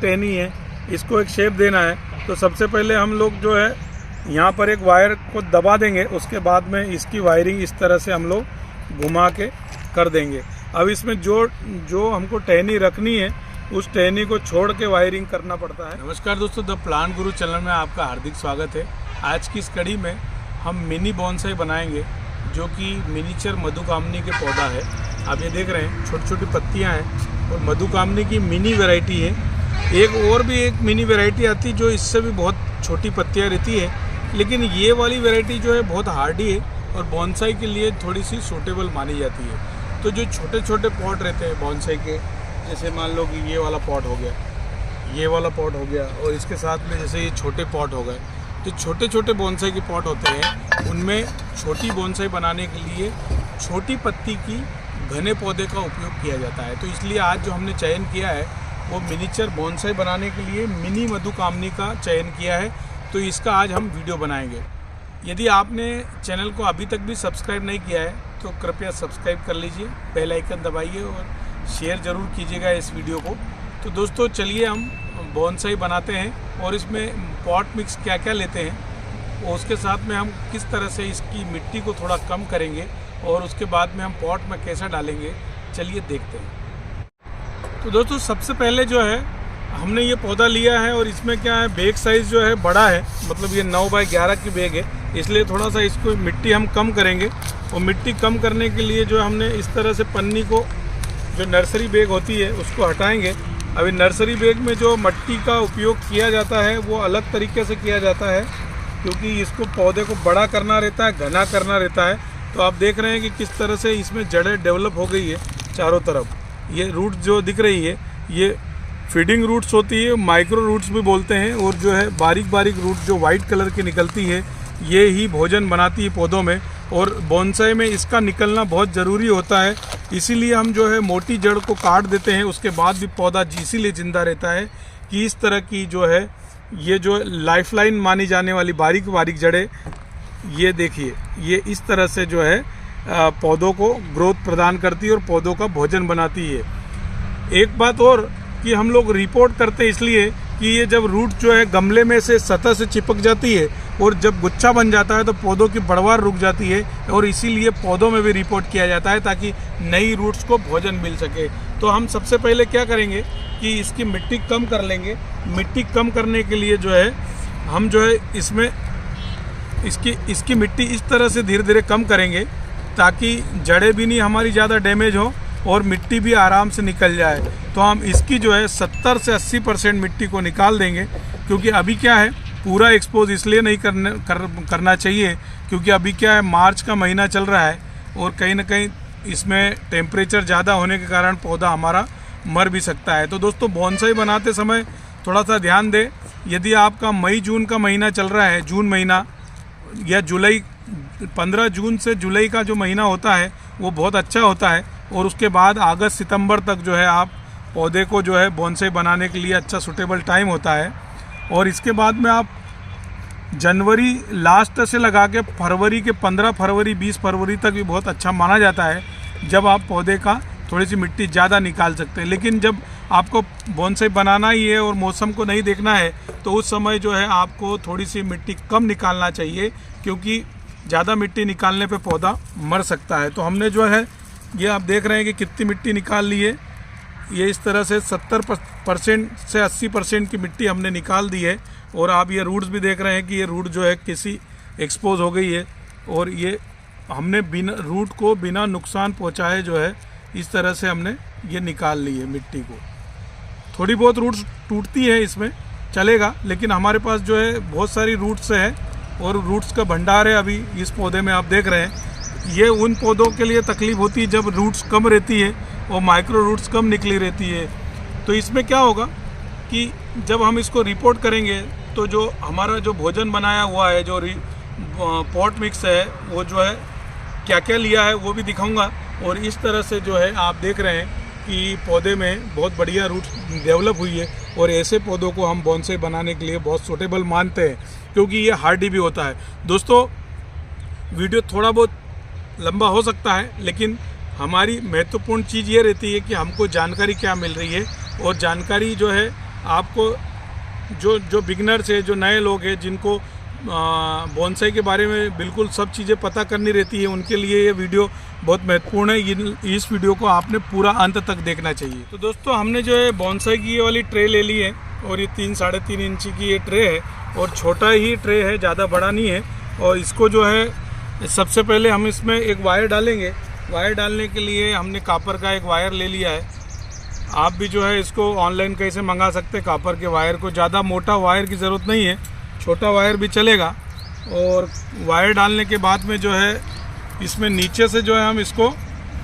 टहनी है, इसको एक शेप देना है। तो सबसे पहले हम लोग जो है यहाँ पर एक वायर को दबा देंगे, उसके बाद में इसकी वायरिंग इस तरह से हम लोग घुमा के कर देंगे। अब इसमें जो हमको टहनी रखनी है उस टहनी को छोड़ के वायरिंग करना पड़ता है। नमस्कार दोस्तों, द प्लांट गुरु चैनल में आपका हार्दिक स्वागत है। आज की इस कड़ी में हम मिनी बॉन्साई बनाएंगे, जो कि मिनीचर मधुकामनी के पौधा है। आप ये देख रहे हैं छोटी छोटी पत्तियां हैं और मधुकामनी की मिनी वैरायटी है। एक और भी एक मिनी वैरायटी आती है जो इससे भी बहुत छोटी पत्तियां रहती है, लेकिन ये वाली वैरायटी जो है बहुत हार्डी है और बॉन्साई के लिए थोड़ी सी सूटेबल मानी जाती है। तो जो छोटे छोटे पॉट रहते हैं बॉन्साई के, जैसे मान लो कि ये वाला पॉट हो गया, ये वाला पॉट हो गया, और इसके साथ में जैसे ये छोटे पॉट हो गए, जो छोटे छोटे बॉन्साई के पॉट होते हैं उनमें छोटी बॉन्साई बनाने के लिए छोटी पत्ती की घने पौधे का उपयोग किया जाता है। तो इसलिए आज जो हमने चयन किया है वो मिनीचर बॉन्साई बनाने के लिए मिनी मधुकामनी का चयन किया है। तो इसका आज हम वीडियो बनाएंगे। यदि आपने चैनल को अभी तक भी सब्सक्राइब नहीं किया है तो कृपया सब्सक्राइब कर लीजिए, बेल आइकन दबाइए और शेयर ज़रूर कीजिएगा इस वीडियो को। तो दोस्तों चलिए हम बॉन्साई बनाते हैं और इसमें पॉट मिक्स क्या क्या लेते हैं और उसके साथ में हम किस तरह से इसकी मिट्टी को थोड़ा कम करेंगे और उसके बाद में हम पॉट में कैसा डालेंगे, चलिए देखते हैं। तो दोस्तों सबसे पहले जो है हमने ये पौधा लिया है और इसमें क्या है, बैग साइज़ जो है बड़ा है, मतलब ये 9 बाई 11 की बैग है, इसलिए थोड़ा सा इसको मिट्टी हम कम करेंगे। और मिट्टी कम करने के लिए जो हमने इस तरह से पन्नी को, जो नर्सरी बैग होती है उसको हटाएंगे। अभी नर्सरी बैग में जो मिट्टी का उपयोग किया जाता है वो अलग तरीके से किया जाता है, क्योंकि इसको पौधे को बड़ा करना रहता है, घना करना रहता है। तो आप देख रहे हैं कि किस तरह से इसमें जड़ें डेवलप हो गई है चारों तरफ। ये रूट जो दिख रही है ये फीडिंग रूट्स होती है, माइक्रो रूट्स भी बोलते हैं। और जो है बारीक बारीक रूट जो वाइट कलर की निकलती है ये ही भोजन बनाती है पौधों में, और बॉन्साई में इसका निकलना बहुत ज़रूरी होता है। इसीलिए हम जो है मोटी जड़ को काट देते हैं, उसके बाद भी पौधा इसीलिए ज़िंदा रहता है कि इस तरह की जो है ये जो लाइफलाइन मानी जाने वाली बारीक बारीक जड़ें, ये देखिए ये इस तरह से जो है पौधों को ग्रोथ प्रदान करती है और पौधों का भोजन बनाती है। एक बात और कि हम लोग रिपोर्ट करते हैं इसलिए कि ये जब रूट जो है गमले में से सतह से चिपक जाती है और जब गुच्छा बन जाता है तो पौधों की बढ़वार रुक जाती है, और इसीलिए पौधों में भी रिपोर्ट किया जाता है ताकि नई रूट्स को भोजन मिल सके। तो हम सबसे पहले क्या करेंगे कि इसकी मिट्टी कम कर लेंगे। मिट्टी कम करने के लिए जो है हम जो है इसमें इसकी मिट्टी इस तरह से धीरे धीरे कम करेंगे ताकि जड़ें भी नहीं हमारी ज़्यादा डैमेज हो और मिट्टी भी आराम से निकल जाए। तो हम इसकी जो है 70 से 80% मिट्टी को निकाल देंगे, क्योंकि अभी क्या है पूरा एक्सपोज इसलिए नहीं करना चाहिए क्योंकि अभी क्या है मार्च का महीना चल रहा है और कहीं ना कहीं इसमें टेम्परेचर ज़्यादा होने के कारण पौधा हमारा मर भी सकता है। तो दोस्तों बॉन्साई बनाते समय थोड़ा सा ध्यान दें। यदि आपका मई जून का महीना चल रहा है, जून महीना या जुलाई, 15 जून से जुलाई का जो महीना होता है वो बहुत अच्छा होता है, और उसके बाद अगस्त सितंबर तक जो है आप पौधे को जो है बॉन्साई बनाने के लिए अच्छा सूटेबल टाइम होता है। और इसके बाद में आप जनवरी लास्ट से लगा के फरवरी के 15 फरवरी 20 फरवरी तक भी बहुत अच्छा माना जाता है, जब आप पौधे का थोड़ी सी मिट्टी ज़्यादा निकाल सकते हैं। लेकिन जब आपको बॉन्साई बनाना ही है और मौसम को नहीं देखना है तो उस समय जो है आपको थोड़ी सी मिट्टी कम निकालना चाहिए, क्योंकि ज़्यादा मिट्टी निकालने पे पौधा मर सकता है। तो हमने जो है ये आप देख रहे हैं कि कितनी मिट्टी निकाल ली है। ये इस तरह से 70% से 80% की मिट्टी हमने निकाल दी है। और आप ये रूट्स भी देख रहे हैं कि ये रूट जो है किसी एक्सपोज हो गई है, और ये हमने बिना रूट को बिना नुकसान पहुंचाए जो है इस तरह से हमने ये निकाल ली है मिट्टी को। थोड़ी बहुत रूट्स टूटती है इसमें चलेगा, लेकिन हमारे पास जो है बहुत सारी रूट्स है और रूट्स का भंडार है अभी इस पौधे में। आप देख रहे हैं ये उन पौधों के लिए तकलीफ होती है जब रूट्स कम रहती है और माइक्रो रूट्स कम निकली रहती है। तो इसमें क्या होगा कि जब हम इसको रिपोर्ट करेंगे तो जो हमारा जो भोजन बनाया हुआ है, जो पॉट मिक्स है, वो जो है क्या क्या लिया है वो भी दिखाऊंगा। और इस तरह से जो है आप देख रहे हैं कि पौधे में बहुत बढ़िया रूट डेवलप हुई है, और ऐसे पौधों को हम बॉन्साई बनाने के लिए बहुत सूटेबल मानते हैं, क्योंकि ये हार्डी भी होता है। दोस्तों वीडियो थोड़ा बहुत लंबा हो सकता है, लेकिन हमारी महत्वपूर्ण चीज़ ये रहती है कि हमको जानकारी क्या मिल रही है, और जानकारी जो है आपको जो बिगनर्स है, जो नए लोग हैं, जिनको बोनसाई के बारे में बिल्कुल सब चीज़ें पता करनी रहती है, उनके लिए ये वीडियो बहुत महत्वपूर्ण है। इस वीडियो को आपने पूरा अंत तक देखना चाहिए। तो दोस्तों, हमने जो है बोनसाई की ये वाली ट्रे ले ली है और ये 3-3.5 इंच की ये ट्रे है और छोटा ही ट्रे है, ज़्यादा बड़ा नहीं है। और इसको जो है सबसे पहले हम इसमें एक वायर डालेंगे। वायर डालने के लिए हमने कापर का एक वायर ले लिया है। आप भी जो है इसको ऑनलाइन कहीं से मंगा सकते हैं कापर के वायर को। ज़्यादा मोटा वायर की ज़रूरत नहीं है, छोटा वायर भी चलेगा। और वायर डालने के बाद में जो है इसमें नीचे से जो है हम इसको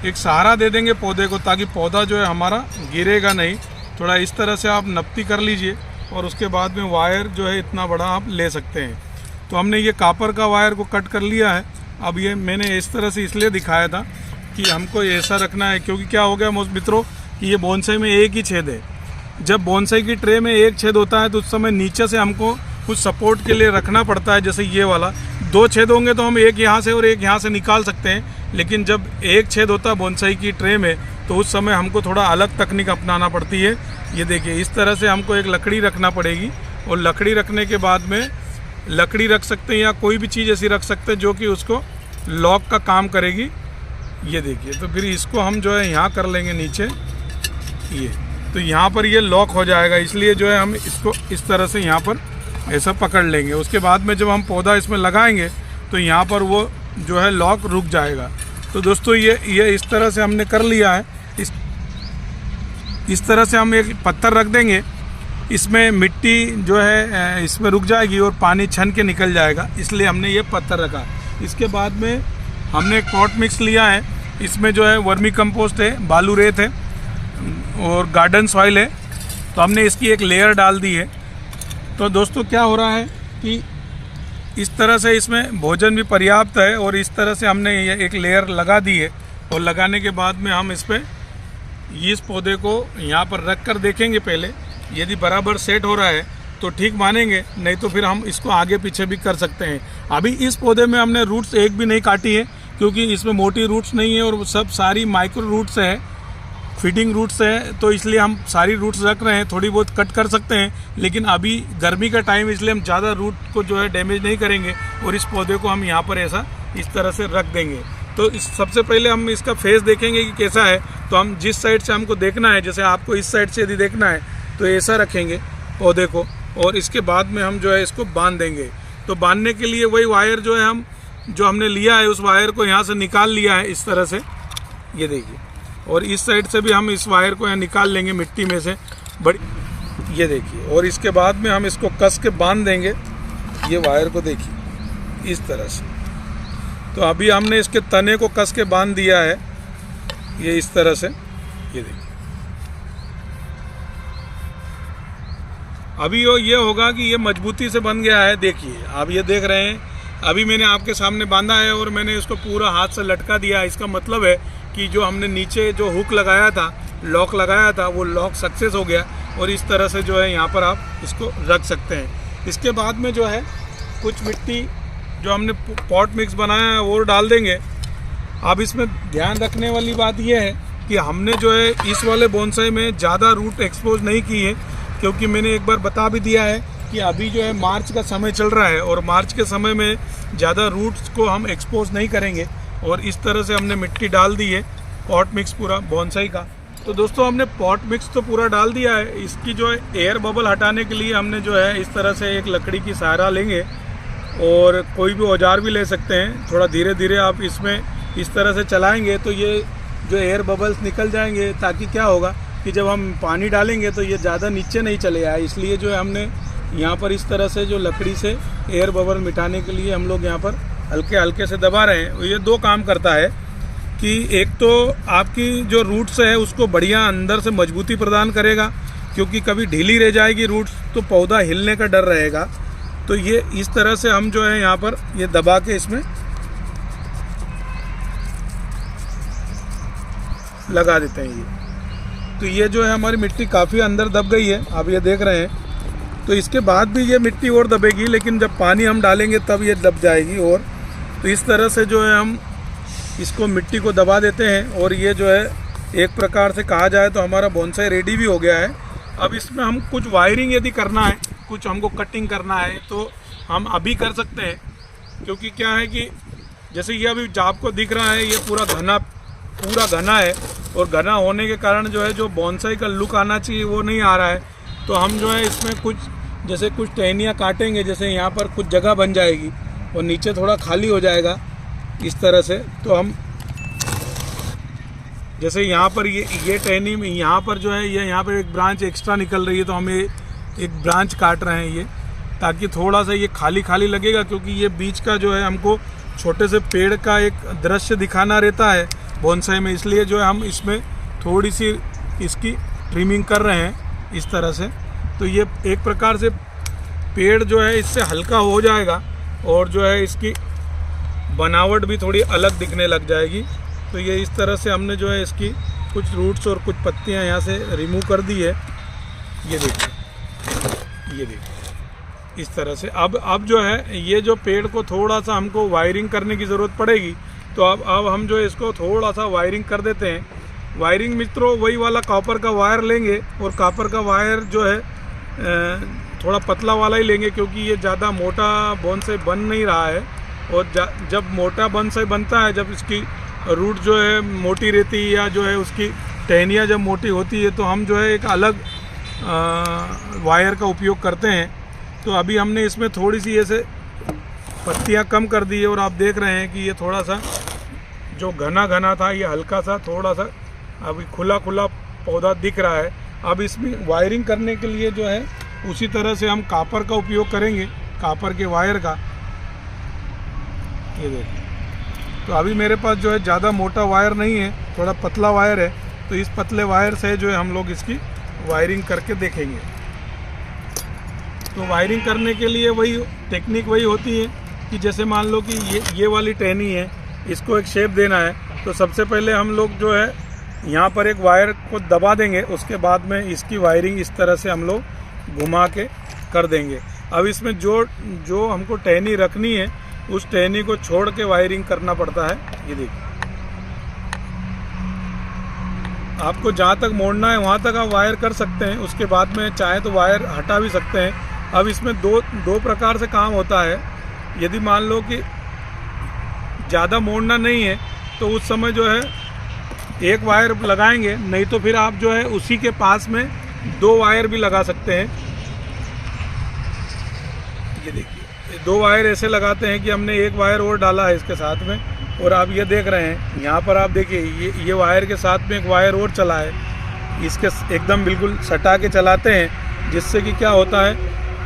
एक सहारा दे देंगे पौधे को, ताकि पौधा जो है हमारा गिरेगा नहीं। थोड़ा इस तरह से आप नपती कर लीजिए और उसके बाद में वायर जो है इतना बड़ा आप ले सकते हैं। तो हमने ये कापर का वायर को कट कर लिया है। अब ये मैंने इस तरह से इसलिए दिखाया था कि हमको ऐसा रखना है, क्योंकि क्या हो गया मित्रों कि ये बोनसाई में एक ही छेद है। जब बोनसाई की ट्रे में एक छेद होता है तो उस समय नीचे से हमको कुछ सपोर्ट के लिए रखना पड़ता है। जैसे ये वाला 2 छेद होंगे तो हम एक यहाँ से और एक यहाँ से निकाल सकते हैं, लेकिन जब एक छेद होता है बोनसाई की ट्रे में तो उस समय हमको थोड़ा अलग तकनीक अपनाना पड़ती है। ये देखिए, इस तरह से हमको एक लकड़ी रखना पड़ेगी और लकड़ी रखने के बाद में लकड़ी रख सकते हैं या कोई भी चीज़ ऐसी रख सकते हैं जो कि उसको लॉक का काम करेगी। ये देखिए, तो फिर इसको हम जो है यहाँ कर लेंगे नीचे, ये तो यहाँ पर ये लॉक हो जाएगा। इसलिए जो है हम इसको इस तरह से यहाँ पर ऐसा पकड़ लेंगे। उसके बाद में जब हम पौधा इसमें लगाएंगे तो यहाँ पर वो जो है लॉक रुक जाएगा। तो दोस्तों, ये इस तरह से हमने कर लिया है। इस तरह से हम एक पत्थर रख देंगे, इसमें मिट्टी जो है इसमें रुक जाएगी और पानी छन के निकल जाएगा, इसलिए हमने ये पत्थर रखा। इसके बाद में हमने एक पॉट मिक्स लिया है। इसमें जो है वर्मी कंपोस्ट है, बालू रेत है और गार्डन सॉइल है। तो हमने इसकी एक लेयर डाल दी है। तो दोस्तों, क्या हो रहा है कि इस तरह से इसमें भोजन भी पर्याप्त है और इस तरह से हमने ये एक लेयर लगा दी है। और लगाने के बाद में हम इस पर इस पौधे को यहाँ पर रख कर देखेंगे पहले। यदि बराबर सेट हो रहा है तो ठीक मानेंगे, नहीं तो फिर हम इसको आगे पीछे भी कर सकते हैं। अभी इस पौधे में हमने रूट्स एक भी नहीं काटी है, क्योंकि इसमें मोटी रूट्स नहीं है और सब सारी माइक्रो रूट्स है, फीडिंग रूट्स है। तो इसलिए हम सारी रूट्स रख रहे हैं। थोड़ी बहुत कट कर सकते हैं, लेकिन अभी गर्मी का टाइम, इसलिए हम ज़्यादा रूट को जो है डैमेज नहीं करेंगे और इस पौधे को हम यहाँ पर ऐसा इस तरह से रख देंगे। तो सबसे पहले हम इसका फेस देखेंगे कि कैसा है। तो हम जिस साइड से हमको देखना है, जैसे आपको इस साइड से यदि देखना है तो ऐसा रखेंगे पौधे को और इसके बाद में हम जो है इसको बांध देंगे। तो बांधने के लिए वही वायर जो है जो हमने लिया है, उस वायर को यहाँ से निकाल लिया है इस तरह से, ये देखिए। और इस साइड से भी हम इस वायर को यहाँ निकाल लेंगे मिट्टी में से, बड़ी, ये देखिए। और इसके बाद में हम इसको कस के बांध देंगे, ये वायर को देखिए इस तरह से। तो अभी हमने इसके तने को कस के बांध दिया है, ये इस तरह से, ये देखिए। अभी ये होगा कि ये मजबूती से बन गया है। देखिए, आप ये देख रहे हैं, अभी मैंने आपके सामने बांधा है और मैंने इसको पूरा हाथ से लटका दिया है। इसका मतलब है कि जो हमने नीचे जो हुक लगाया था, लॉक लगाया था, वो लॉक सक्सेस हो गया। और इस तरह से जो है यहाँ पर आप इसको रख सकते हैं। इसके बाद में जो है कुछ मिट्टी जो हमने पॉट मिक्स बनाया है वो डाल देंगे। अब इसमें ध्यान रखने वाली बात यह है कि हमने जो है इस वाले बोनसाई में ज़्यादा रूट एक्सपोज नहीं की है, क्योंकि मैंने एक बार बता भी दिया है कि अभी जो है मार्च का समय चल रहा है और मार्च के समय में ज़्यादा रूट्स को हम एक्सपोज नहीं करेंगे। और इस तरह से हमने मिट्टी डाल दी है, पॉट मिक्स पूरा बोनसाई का। तो दोस्तों, हमने पॉट मिक्स तो पूरा डाल दिया है। इसकी जो है एयर बबल हटाने के लिए हमने जो है इस तरह से एक लकड़ी की सहारा लेंगे और कोई भी औजार भी ले सकते हैं। थोड़ा धीरे धीरे आप इसमें इस तरह से चलाएंगे तो ये जो एयर बबल्स निकल जाएंगे, ताकि क्या होगा कि जब हम पानी डालेंगे तो ये ज़्यादा नीचे नहीं चले आए। इसलिए जो है हमने यहाँ पर इस तरह से जो लकड़ी से एयर बबल मिटाने के लिए हम लोग यहाँ पर हल्के हल्के से दबा रहे हैं। ये 2 काम करता है कि एक तो आपकी जो रूट्स है उसको बढ़िया अंदर से मजबूती प्रदान करेगा, क्योंकि कभी ढीली रह जाएगी रूट्स तो पौधा हिलने का डर रहेगा। तो ये इस तरह से हम जो है यहाँ पर ये दबा के इसमें लगा देते हैं। तो ये जो है हमारी मिट्टी काफ़ी अंदर दब गई है, आप ये देख रहे हैं। तो इसके बाद भी ये मिट्टी और दबेगी, लेकिन जब पानी हम डालेंगे तब ये दब जाएगी। और तो इस तरह से जो है हम इसको मिट्टी को दबा देते हैं और ये जो है एक प्रकार से कहा जाए तो हमारा बोनसाई रेडी भी हो गया है। अब इसमें हम कुछ वायरिंग यदि करना है, कुछ हमको कटिंग करना है तो हम अभी कर सकते हैं, क्योंकि क्या है कि जैसे ये अभी आपको दिख रहा है ये पूरा घना है, और घना होने के कारण जो है जो बॉन्साई का लुक आना चाहिए वो नहीं आ रहा है। तो हम जो है इसमें कुछ जैसे कुछ टहनियाँ काटेंगे, जैसे यहाँ पर कुछ जगह बन जाएगी और नीचे थोड़ा खाली हो जाएगा इस तरह से। तो हम जैसे यहाँ पर ये टहनी में यहाँ पर जो है ये यहाँ पर एक ब्रांच एक्स्ट्रा निकल रही है, तो हम ये एक ब्रांच काट रहे हैं ये, ताकि थोड़ा सा ये खाली खाली लगेगा, क्योंकि ये बीच का जो है हमको छोटे से पेड़ का एक दृश्य दिखाना रहता है बोनसाई में, इसलिए जो है हम इसमें थोड़ी सी इसकी ट्रिमिंग कर रहे हैं इस तरह से। तो ये एक प्रकार से पेड़ जो है इससे हल्का हो जाएगा और जो है इसकी बनावट भी थोड़ी अलग दिखने लग जाएगी। तो ये इस तरह से हमने जो है इसकी कुछ रूट्स और कुछ पत्तियां यहाँ से रिमूव कर दी है। ये देखिए इस तरह से। अब जो है ये जो पेड़ को थोड़ा सा हमको वायरिंग करने की ज़रूरत पड़ेगी, तो अब हम जो है इसको थोड़ा सा वायरिंग कर देते हैं। वायरिंग मित्रों वही वाला कॉपर का वायर लेंगे, और कॉपर का वायर जो है थोड़ा पतला वाला ही लेंगे, क्योंकि ये ज़्यादा मोटा बोनसाई बन नहीं रहा है। और जब मोटा बोनसाई बनता है, जब इसकी रूट जो है मोटी रहती है या जो है उसकी टहनियाँ जब मोटी होती है, तो हम जो है एक अलग वायर का उपयोग करते हैं। तो अभी हमने इसमें थोड़ी सी ऐसे पत्तियां कम कर दी है, और आप देख रहे हैं कि ये थोड़ा सा जो घना था ये हल्का सा थोड़ा सा अभी खुला पौधा दिख रहा है। अब इसमें वायरिंग करने के लिए जो है उसी तरह से हम कॉपर का उपयोग करेंगे, कॉपर के वायर का। ये देखिए, तो अभी मेरे पास जो है ज़्यादा मोटा वायर नहीं है, थोड़ा पतला वायर है, तो इस पतले वायर से जो है हम लोग इसकी वायरिंग करके देखेंगे। तो वायरिंग करने के लिए वही टेक्निक वही होती है कि जैसे मान लो कि ये वाली टहनी है, इसको एक शेप देना है, तो सबसे पहले हम लोग जो है यहाँ पर एक वायर को दबा देंगे, उसके बाद में इसकी वायरिंग इस तरह से हम लोग घुमा के कर देंगे। अब इसमें जो हमको टहनी रखनी है उस टहनी को छोड़ के वायरिंग करना पड़ता है। ये देखिए, आपको जहाँ तक मोड़ना है वहाँ तक आप वायर कर सकते हैं, उसके बाद में चाहे तो वायर हटा भी सकते हैं। अब इसमें दो प्रकार से काम होता है। यदि मान लो कि ज़्यादा मोड़ना नहीं है तो उस समय जो है एक वायर लगाएंगे, नहीं तो फिर आप जो है उसी के पास में 2 वायर भी लगा सकते हैं। ये देखिए, 2 वायर ऐसे लगाते हैं कि हमने एक वायर और डाला है इसके साथ में, और आप ये देख रहे हैं यहाँ पर आप देखिए ये वायर के साथ में एक वायर और चला है, इसके एकदम बिल्कुल सटा के चलाते हैं, जिससे कि क्या होता है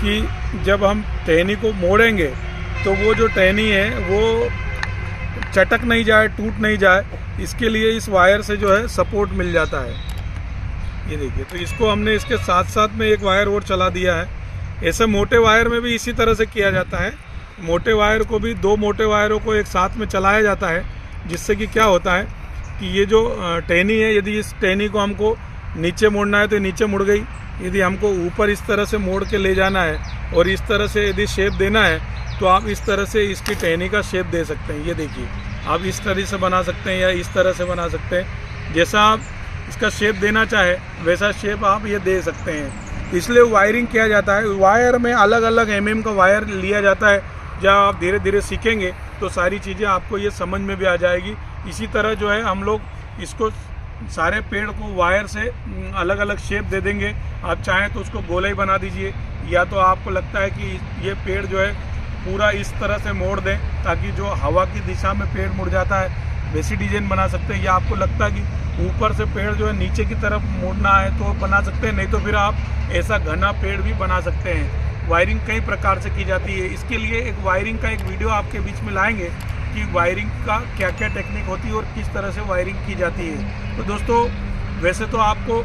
कि जब हम टहनी को मोड़ेंगे तो वो जो टहनी है वो चटक नहीं जाए, टूट नहीं जाए, इसके लिए इस वायर से जो है सपोर्ट मिल जाता है। ये देखिए, तो इसको हमने इसके साथ साथ में एक वायर और चला दिया है। ऐसे मोटे वायर में भी इसी तरह से किया जाता है। मोटे वायर को भी 2 मोटे वायरों को एक साथ में चलाया जाता है, जिससे कि क्या होता है कि ये जो टहनी है, यदि इस टहनी को हमको नीचे मोड़ना है तो नीचे मुड़ गई, यदि हमको ऊपर इस तरह से मोड़ के ले जाना है और इस तरह से यदि शेप देना है तो आप इस तरह से इसकी टहनी का शेप दे सकते हैं। ये देखिए, आप इस तरह से बना सकते हैं या इस तरह से बना सकते हैं, जैसा आप इसका शेप देना चाहे वैसा शेप आप ये दे सकते हैं। इसलिए वायरिंग किया जाता है। वायर में अलग अलग mm का वायर लिया जाता है। जब आप धीरे धीरे सीखेंगे तो सारी चीज़ें आपको ये समझ में भी आ जाएगी। इसी तरह जो है हम लोग इसको सारे पेड़ को वायर से अलग अलग शेप दे देंगे। आप चाहें तो उसको गोला ही बना दीजिए, या तो आपको लगता है कि ये पेड़ जो है पूरा इस तरह से मोड़ दें ताकि जो हवा की दिशा में पेड़ मुड़ जाता है वैसी डिजाइन बना सकते हैं, या आपको लगता है कि ऊपर से पेड़ जो है नीचे की तरफ मोड़ना है तो बना सकते हैं, नहीं तो फिर आप ऐसा घना पेड़ भी बना सकते हैं। वायरिंग कई प्रकार से की जाती है। इसके लिए एक वायरिंग का एक वीडियो आपके बीच में लाएंगे कि वायरिंग का क्या क्या टेक्निक होती है और किस तरह से वायरिंग की जाती है। तो दोस्तों, वैसे तो आपको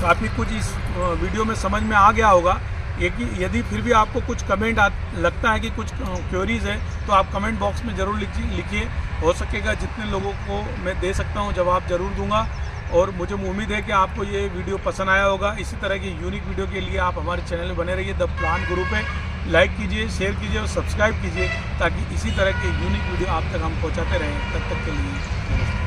काफ़ी कुछ इस वीडियो में समझ में आ गया होगा। यदि फिर भी आपको कुछ कमेंट लगता है कि कुछ क्वेरीज है तो आप कमेंट बॉक्स में ज़रूर लिखिए। हो सकेगा जितने लोगों को मैं दे सकता हूं जवाब ज़रूर दूंगा। और मुझे उम्मीद है कि आपको ये वीडियो पसंद आया होगा। इसी तरह की यूनिक वीडियो के लिए आप हमारे चैनल में बने रहिए। द प्लान गुरु पे लाइक कीजिए, शेयर कीजिए और सब्सक्राइब कीजिए, ताकि इसी तरह के यूनिक वीडियो आप तक हम पहुँचाते रहें। तब तक के लिए नमस्ते।